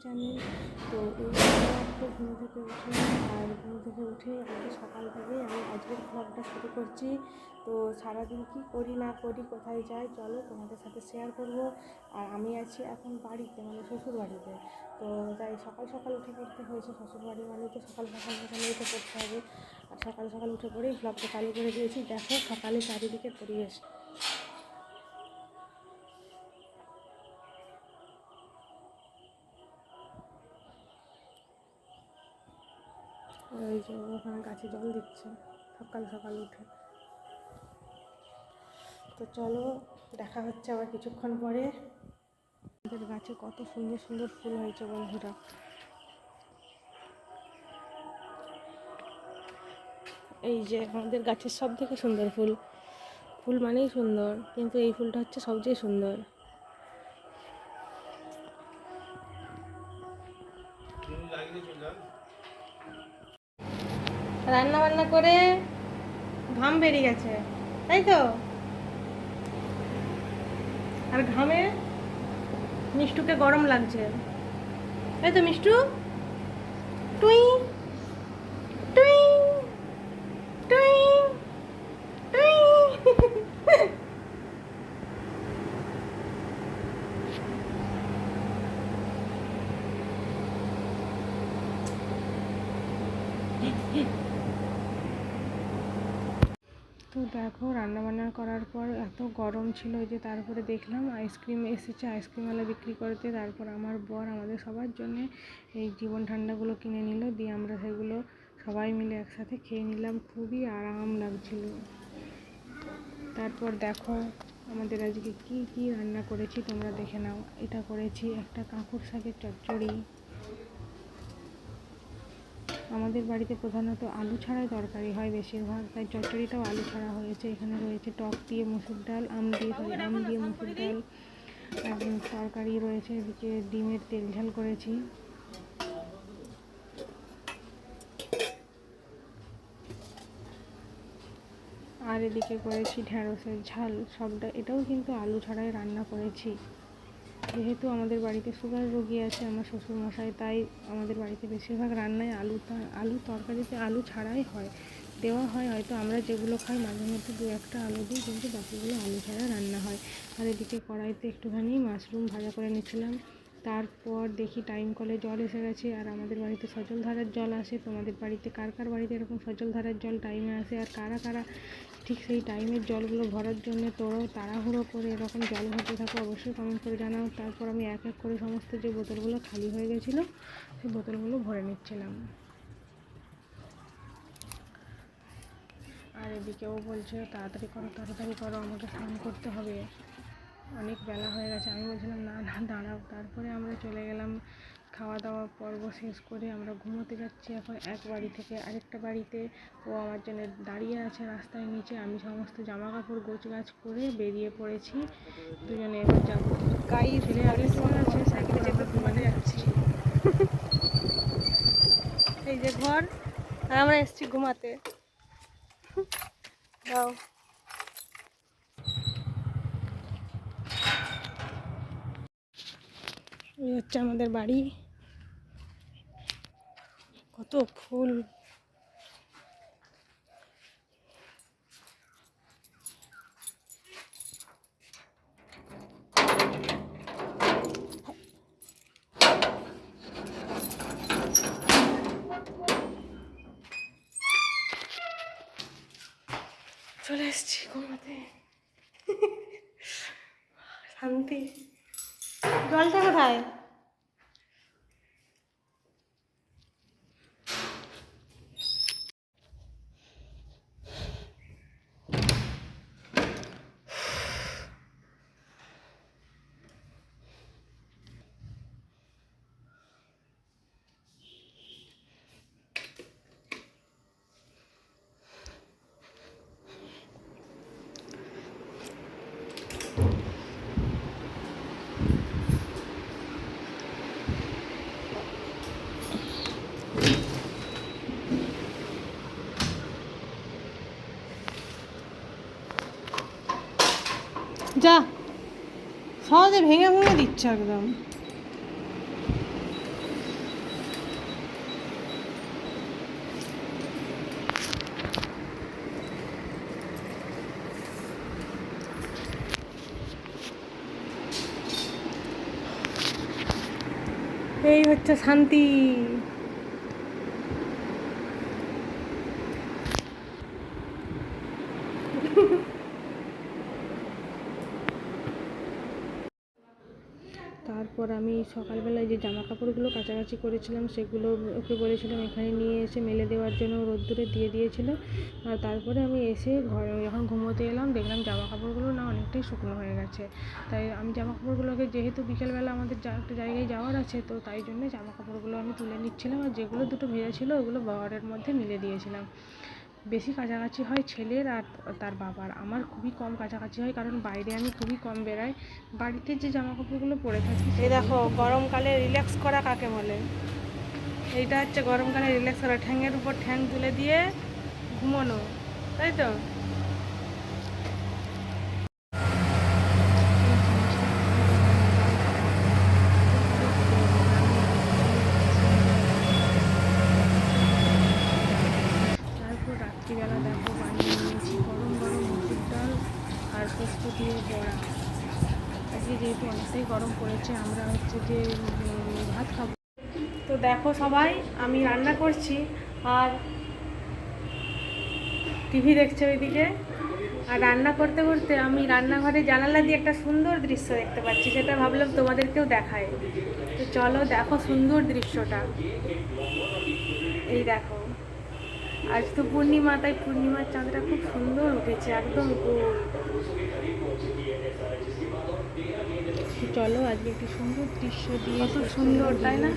Channel. তো এই মাত্র ঘুম থেকে উঠে আজকে সকাল থেকে আমি আজকের ব্লগটা শুরু করছি। তো সারাদিন কী করি না করি, কোথায় যাই, চলো তোমাদের সাথে শেয়ার করব। আর আমি আছি এখন বাড়িতে, মানে শ্বশুর বাড়িতে। তো তাই সকাল সকাল উঠে পড়তে হয়েছে, শ্বশুর বাড়ি মানে তো সকাল সকাল উঠে পড়তে হবে। আর সকাল সকাল উঠে পড়েই ব্লগটা চালু করে দিয়েছি। দেখো সকালে চারিদিকে পরিবেশ। ওই যে ওখানে গাছে জল দিচ্ছে সকাল সকাল উঠে। তো চলো দেখা হচ্ছে আবার কিছুক্ষণ পরে। আমাদের গাছে কত সুন্দর সুন্দর ফুল হয়েছে বন্ধুরা। এই যে আমাদের গাছের সব থেকে সুন্দর ফুল, ফুল মানেই সুন্দর, কিন্তু এই ফুলটা হচ্ছে সবচেয়ে সুন্দর। রান্না বান্না করে ঘাম বেরিয়ে গেছে, তাই তো? আর ঘামে মিষ্টুকে গরম লাগছে, তাই তো মিষ্টু? টুই টুই টুই টুই। তো দেখো রান্নাবান্না করার পর এত গরম ছিল যে তারপরে দেখলাম আইসক্রিম এসেছে, আইসক্রিমওয়ালা বিক্রি করতে। তারপর আমার বর আমাদের সবার জন্যে এই জীবন ঠান্ডাগুলো কিনে নিল, দিয়ে আমরা সেগুলো সবাই মিলে একসাথে খেয়ে নিলাম, খুবই আরাম লাগছিল। তারপর দেখো আমাদের আজকে কি কি রান্না করেছি তোমরা দেখে নাও। এটা করেছি একটা কাঁকড় শাকের চচ্চড়ি। আমাদের বাড়িতে প্রধানত আলু ছাড়াই তরকারি হয় বেশিরভাগ, তাই চচ্চড়িটাও আলু ছাড়া হয়েছে। এখানে রয়েছে টক দিয়ে মুসুর ডাল, আম দিয়ে মুসুর ডাল, তরকারি রয়েছে। এদিকে ডিমের তেল ঝাল করেছি। আর এদিকে করেছি ঢ্যাঁড়সের ঝাল। সবটা এটাও কিন্তু আলু ছাড়াই রান্না করেছি। যেহেতু আমাদের বাড়িতে সুগার রোগী আছে আমার শ্বশুরমশাই, তাই আমাদের বাড়িতে বেশিরভাগ রান্নায় আলু তরকারিতে আলু ছাড়াই হয়, দেওয়া হয়। হয়তো আমরা যেগুলো খাই মাঝে মধ্যে দু একটা আলু দিই, কিন্তু বাকিগুলো আলু ছাড়া রান্না হয়। আর এদিকে কড়াইতে একটুখানি মাশরুম ভাজা করে নিচ্ছিলাম। তারপর দেখি টাইম কলে জল এসে গেছে, আর আমাদের বাড়িতে সজল ধারার জল আসে। তোমাদের বাড়িতে কার কার বাড়িতে এরকম সজল ধারার জল টাইমে আসে, আর কারা কারা ঠিক সেই টাইমের জলগুলো ভরার জন্য তোরও তাড়াহুড়ো করে এরকম জল ভরতে থাকো, অবশ্যই কমেন্ট করে জানাও। তারপর আমি এক এক করে সমস্ত যে বোতলগুলো খালি হয়ে গেছিলো সেই বোতলগুলো ভরে নিচ্ছিলাম। আর এদিকেও বলছে তাড়াতাড়ি করো, আমাকে স্নান করতে হবে, অনেক বেলা হয়ে গেছে। আমি বলছিলাম না না দাঁড়াও। তারপরে আমরা চলে গেলাম, খাওয়া দাওয়া পর্ব শেষ করে আমরা ঘুমোতে যাচ্ছি এখন এক বাড়ি থেকে আরেকটা বাড়িতে। ও আমার জন্য দাঁড়িয়ে আছে রাস্তার নিচে। আমি সমস্ত জামা কাপড় গোছগাছ করে বেরিয়ে পড়েছি দুজনে। এবার যাবো, ছেলে আছে সাইকেলে চেপে ঘুমাতে যাচ্ছি। এই যে ঘর, আর আমরা এসছি ঘুমাতে। যাও, এই হচ্ছে আমাদের বাড়ি। কত ফুল, চলে এসছি ঘুমাতে, শান্তি। জলটা কোথায়? যা, সহজে ভেঙে ভেঙে দিচ্ছে একদম। এই হচ্ছে শান্তি। তারপর আমি সকালবেলায় যে জামা কাপড়গুলো কাচাকাচি করেছিলাম সেগুলো ওকে বলেছিলাম এখানে নিয়ে এসে মেলে দেওয়ার জন্য, রোদ্দুরে দিয়ে দিয়েছিল। আর তারপরে আমি এসে ঘরে যখন ঘুমোতে এলাম দেখলাম জামা কাপড়গুলো না অনেকটাই শুকনো হয়ে গেছে। তাই আমি জামা কাপড়গুলোকে, যেহেতু বিকেলবেলা আমাদের একটা জায়গায় যাওয়ার আছে, তো তাই জন্য জামা কাপড়গুলো আমি তুলে নিচ্ছিলাম। আর যেগুলো দুটো ভেজা ছিল ওগুলো ঘরের মধ্যে মিলে দিয়েছিলাম। বেশি কাছাকাছি হয় ছেলের আর তার বাবার, আমার খুবই কম কাছাকাছি হয়, কারণ বাইরে আমি খুবই কম বেরাই। বাড়িতে যে জামা কাপড়গুলো পরে থাকি। এই দেখো গরমকালে রিল্যাক্স করা কাকে বলে। এইটা হচ্ছে গরমকালে রিল্যাক্স করা, ঠ্যাঙের উপর ঠ্যাং তুলে দিয়ে ঘুমানো, তাই তো। তারপর রাত্রিবেলা দেখো বানিয়ে নিয়েছি গরম গরম মুসুর ডাল আর পোস্ত দিয়ে বড়া। আজকে যেহেতু অনেকটাই গরম পড়েছে, আমরা হচ্ছে যে ভাত খাবো। তো দেখো সবাই, আমি রান্না করছি আর টিভি দেখছে ওইদিকে। আর রান্না করতে করতে আমি রান্নাঘরে জানালা দিয়ে একটা সুন্দর দৃশ্য দেখতে পাচ্ছি, সেটা ভাবলাম তোমাদেরকেও দেখায়। তো চলো দেখো সুন্দর দৃশ্যটা। এই দেখো, আজ তো পূর্ণিমা, তাই পূর্ণিমার চাঁদটা খুব সুন্দর উঠেছে, একদম গোল। চলো আজকে একটি সুন্দর দৃশ্য দিয়ে, কত সুন্দর তাই না?